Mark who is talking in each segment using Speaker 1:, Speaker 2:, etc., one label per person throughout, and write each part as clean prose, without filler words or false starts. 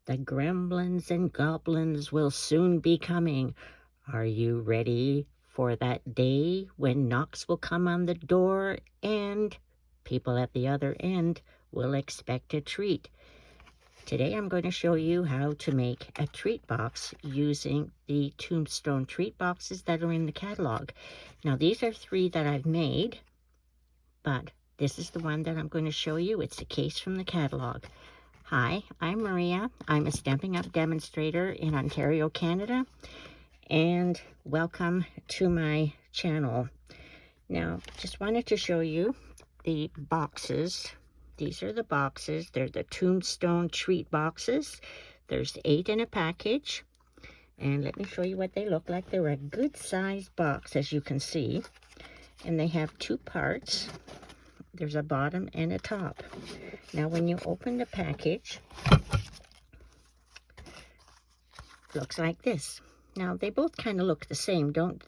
Speaker 1: The gremlins and goblins will soon be coming. Are you ready for that day when knocks will come on the door and people at the other end will expect a treat? Today I'm going to show you how to make a treat box using the Tombstone Treat Boxes that are in the catalog. Now these are 3 that I've made, but this is the one that I'm going to show you. It's a case from the catalog. Hi, I'm Maria. I'm a Stampin' Up demonstrator in Ontario, Canada, and welcome to my channel. Now, just wanted to show you the boxes. These are the boxes. They're the Tombstone Treat Boxes. There's 8 in a package, and let me show you what they look like. They're a good sized box, as you can see, and they have 2 parts. There's a bottom and a top. Now when you open the package, it looks like this. Now they both kind of look the same, don't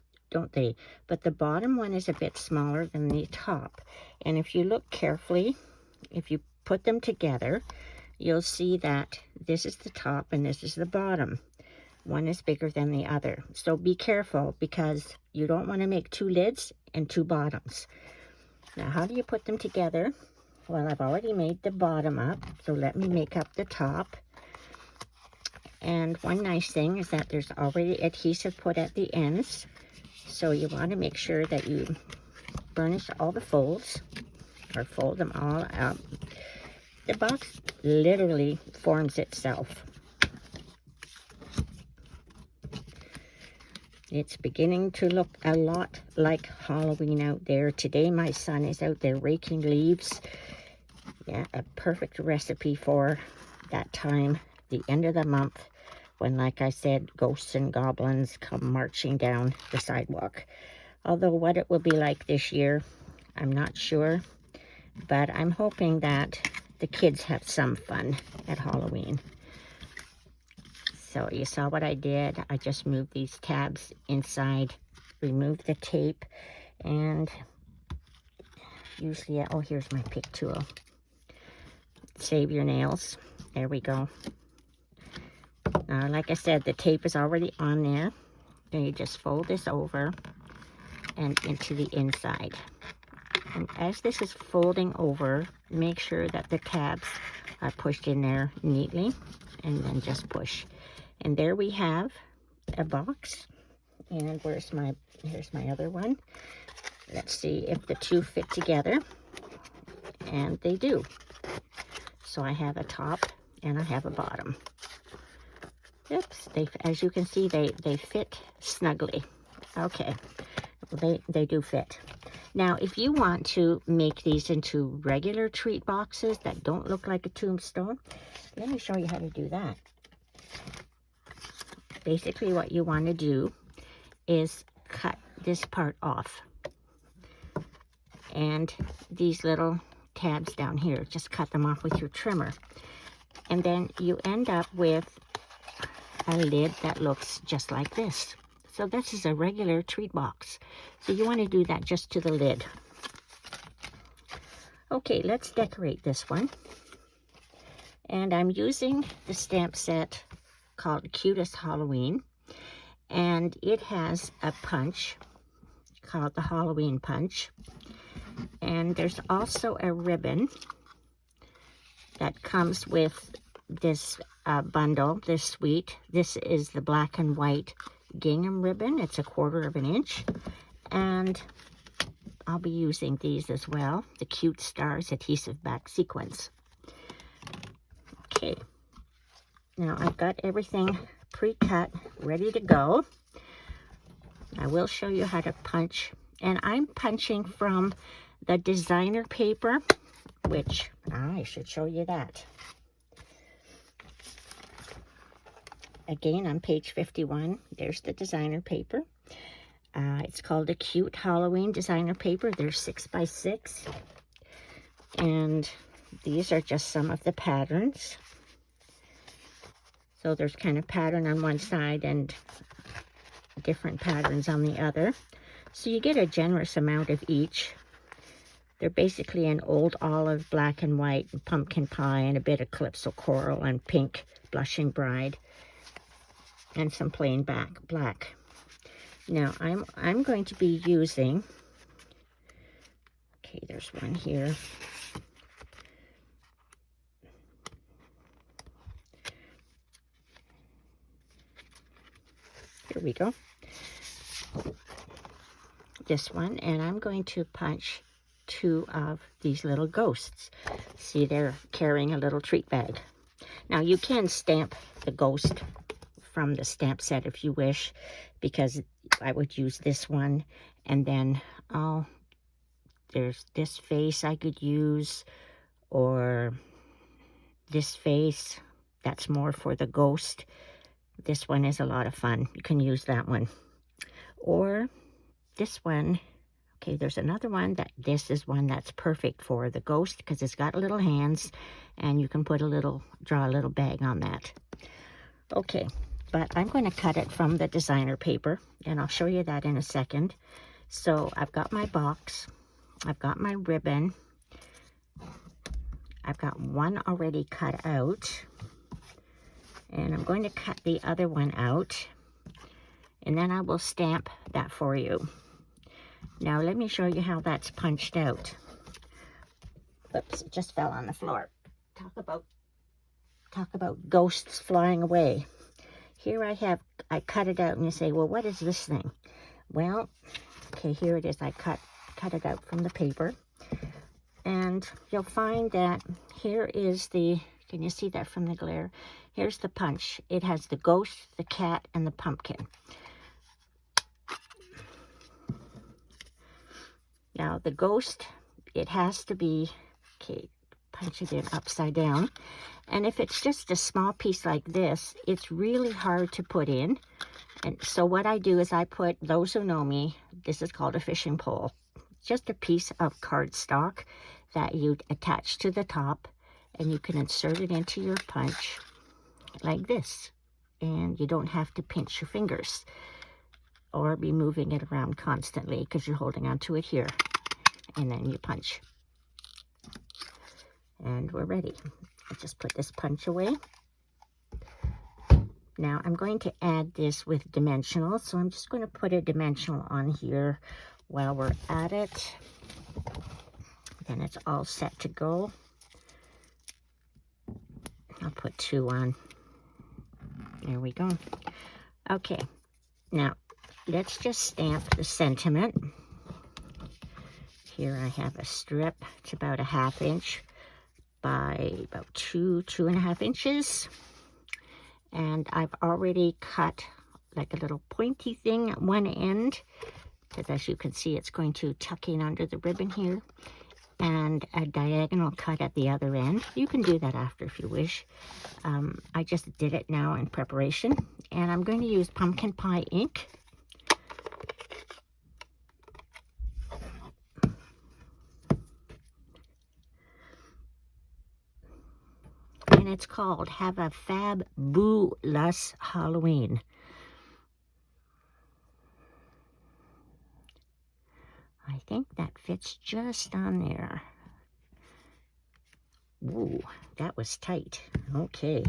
Speaker 1: they? But the bottom one is a bit smaller than the top. And if you look carefully, if you put them together, you'll see that this is the top and this is the bottom. One is bigger than the other. So be careful, because you don't want to make 2 lids and 2 bottoms. Now, how do you put them together? Well, I've already made the bottom up, so let me make up the top. And one nice thing is that there's already adhesive put at the ends, so you want to make sure that you burnish all the folds, or fold them all up. The box literally forms itself. It's beginning to look a lot like Halloween out there. Today my son is out there raking leaves. Yeah, a perfect recipe for that time, the end of the month, when, like I said, ghosts and goblins come marching down the sidewalk. Although what it will be like this year, I'm not sure. But I'm hoping that the kids have some fun at Halloween. So you saw what I did. I just moved these tabs inside, removed the tape, and usually, oh, here's my pick tool. Save your nails. There we go. Now, like I said, the tape is already on there. Then you just fold this over and into the inside. And as this is folding over, make sure that the tabs are pushed in there neatly, and then just push. And there we have a box. And here's my other one. Let's see if the 2 fit together. And they do. So I have a top and I have a bottom. Oops, as you can see, they fit snugly. Okay, they do fit. Now, if you want to make these into regular treat boxes that don't look like a tombstone, let me show you how to do that. Basically, what you want to do is cut this part off. And these little tabs down here, just cut them off with your trimmer. And then you end up with a lid that looks just like this. So this is a regular treat box. So you want to do that just to the lid. Okay, let's decorate this one. And I'm using the stamp set called Cutest Halloween, and it has a punch called the Halloween punch, and there's also a ribbon that comes with this bundle, this suite. This is the black and white gingham ribbon. It's 1/4 of an inch, and I'll be using these as well, the Cute Stars adhesive back sequins. Okay. Now, I've got everything pre-cut, ready to go. I will show you how to punch. And I'm punching from the designer paper, which I should show you that. Again, on page 51, there's the designer paper. It's called a Cute Halloween designer paper. They're 6 by 6. And these are just some of the patterns. So there's kind of pattern on one side and different patterns on the other. So you get a generous amount of each. They're basically an old olive, black and white, and pumpkin pie, and a bit of calypso coral and pink Blushing Bride, and some plain black. Now I'm going to be using, okay, there's one here. Here we go. This one, and I'm going to punch 2 of these little ghosts. See, they're carrying a little treat bag. Now you can stamp the ghost from the stamp set if you wish, because I would use this one, and then there's this face I could use, or this face. That's more for the ghost. This one is a lot of fun. You can use that one. Or this one. Okay, there's another one this is one that's perfect for the ghost because it's got little hands, and you can put draw a little bag on that. Okay, but I'm going to cut it from the designer paper, and I'll show you that in a second. So I've got my box, I've got my ribbon, I've got one already cut out, and I'm going to cut the other one out, and then I will stamp that for you. Now let me show you how that's punched out. Oops, it just fell on the floor. Talk about ghosts flying away. Here I cut it out, and you say, well, what is this thing? Well, okay, here it is. I cut it out from the paper, and you'll find that here is can you see that from the glare? Here's the punch. It has the ghost, the cat, and the pumpkin. Now the ghost, it has to be, okay, punch it in upside down. And if it's just a small piece like this, it's really hard to put in. And so what I do is I put, those who know me, this is called a fishing pole. Just a piece of cardstock that you attach to the top, and you can insert it into your punch like this. And you don't have to pinch your fingers or be moving it around constantly because you're holding onto it here. And then you punch. And we're ready. I'll just put this punch away. Now I'm going to add this with dimensional, so I'm just going to put a dimensional on here while we're at it. Then it's all set to go. I'll put 2 on. There we go. Okay, now let's just stamp the sentiment. Here I have a strip. It's about a 1/2 inch by about 2.5 inches. And I've already cut like a little pointy thing at one end, because as you can see, it's going to tuck in under the ribbon here, and a diagonal cut at the other end. You can do that after if you wish. I just did it now in preparation, and I'm going to use pumpkin pie ink. And it's called Have a Fabulous Halloween. I think that fits just on there. Ooh, that was tight. Okay.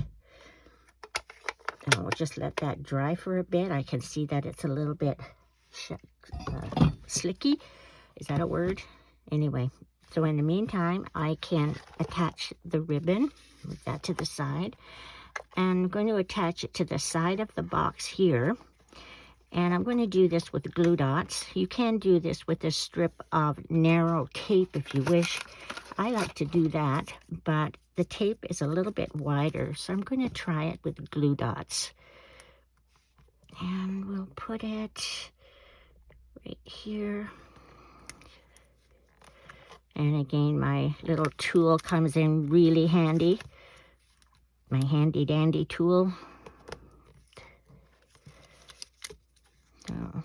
Speaker 1: And we'll just let that dry for a bit. I can see that it's a little bit slicky. Is that a word? Anyway, so in the meantime, I can attach the ribbon. Move that to the side. And I'm going to attach it to the side of the box here. And I'm going to do this with glue dots. You can do this with a strip of narrow tape if you wish. I like to do that, but the tape is a little bit wider, so I'm going to try it with glue dots. And we'll put it right here. And again, my little tool comes in really handy. My handy dandy tool. So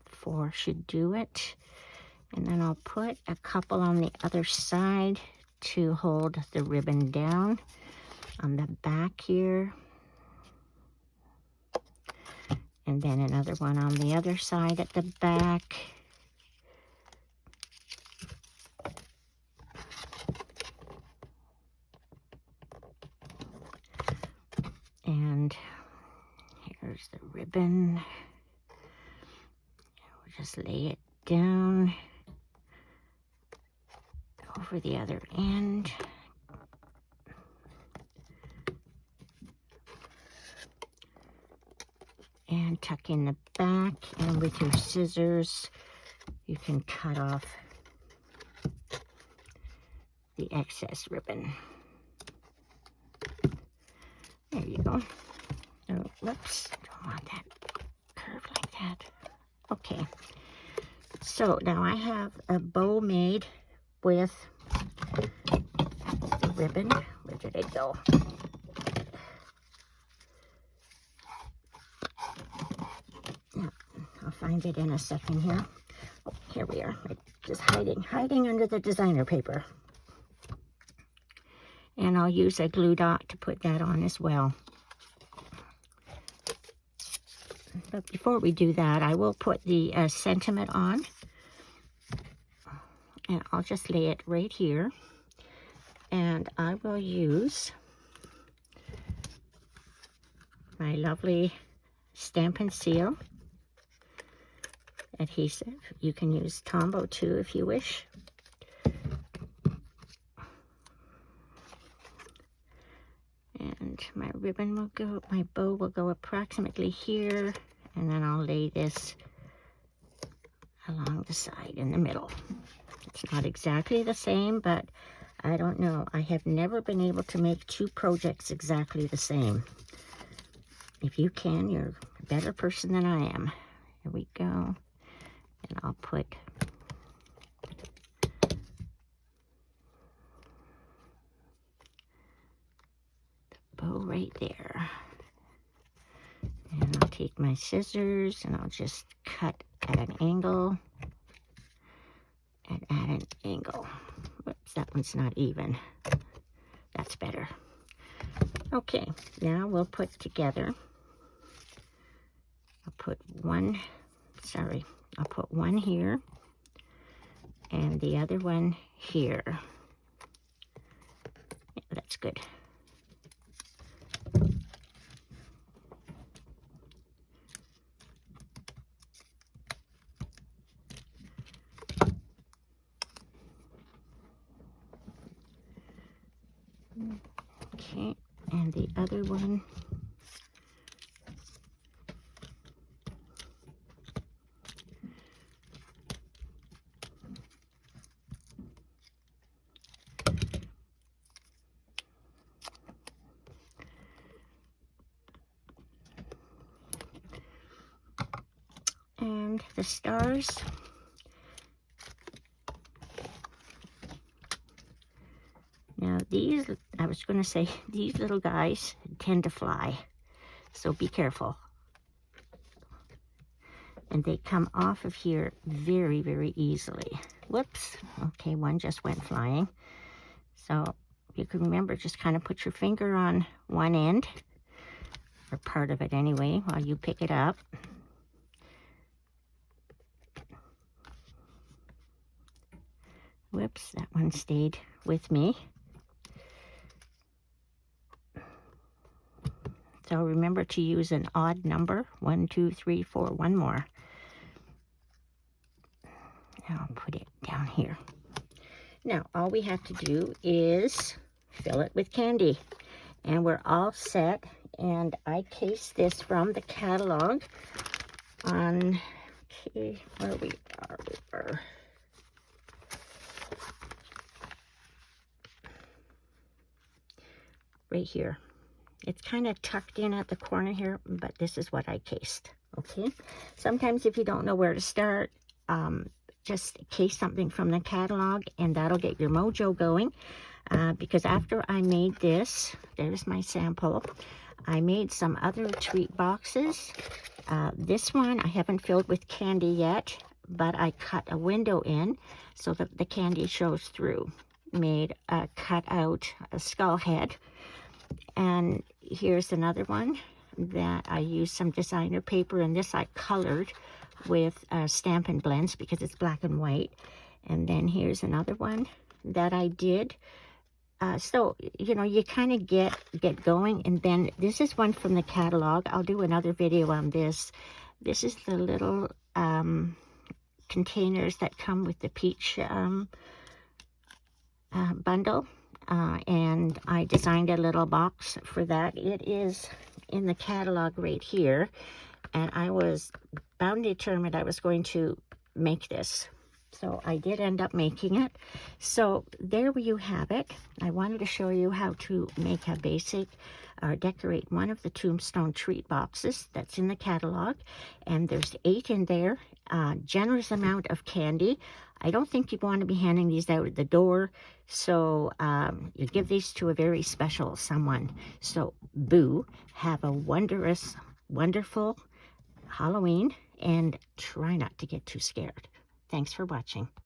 Speaker 1: 4 should do it. And then I'll put a couple on the other side to hold the ribbon down on the back here. And then another one on the other side at the back. And here's the ribbon. We'll just lay it down over the other end. And tuck in the back, and with your scissors, you can cut off the excess ribbon. There you go. Oh, whoops, don't want that curve like that. Okay, so now I have a bow made with the ribbon. Where did it go? Yeah, I'll find it in a second here. Oh, here we are. It's just hiding under the designer paper. And I'll use a glue dot to put that on as well. But before we do that, I will put the sentiment on. And I'll just lay it right here. And I will use my lovely Stampin' Seal adhesive. You can use Tombow too if you wish. And my ribbon will go, my bow will go approximately here, and then I'll lay this along the side in the middle. It's not exactly the same, but I don't know. I have never been able to make two projects exactly the same. If you can, you're a better person than I am. Here we go. And I'll put bow right there. And I'll take my scissors and I'll just cut at an angle and at an angle. Whoops, that one's not even. That's better. Okay, now we'll put together. I'll put one here and the other one here. Yeah, that's good. Okay, and the other one. And the stars. Now these, I was going to say, these little guys tend to fly, so be careful. And they come off of here very, very easily. Whoops, okay, one just went flying. So you can remember, just kind of put your finger on one end, or part of it anyway, while you pick it up. Whoops, that one stayed with me. So remember to use an odd number. 1, 2, 3, 4, one more. I'll put it down here. Now, all we have to do is fill it with candy. And we're all set. And I cased this from the catalog on, okay, where we are. Right here. It's kind of tucked in at the corner here, but this is what I cased, okay? Sometimes if you don't know where to start, just case something from the catalog, and that'll get your mojo going. Because after I made this, there's my sample, I made some other treat boxes. This one I haven't filled with candy yet, but I cut a window in so that the candy shows through. Cut out a skull head. And here's another one that I used some designer paper, and this I colored with Stampin' Blends because it's black and white. And then here's another one that I did So, you know, you kind of get going, and then this is one from the catalog. I'll do another video on this. This is the little containers that come with the peach bundle, and I designed a little box for that. It is in the catalog right here, and I was bound determined I was going to make this. So I did end up making it. So there you have it. I wanted to show you how to make a basic or decorate one of the Tombstone Treat Boxes that's in the catalog. And there's 8 in there, generous amount of candy. I don't think you want to be handing these out at the door, so you give these to a very special someone. So boo, have a wonderful Halloween, and try not to get too scared. Thanks for watching.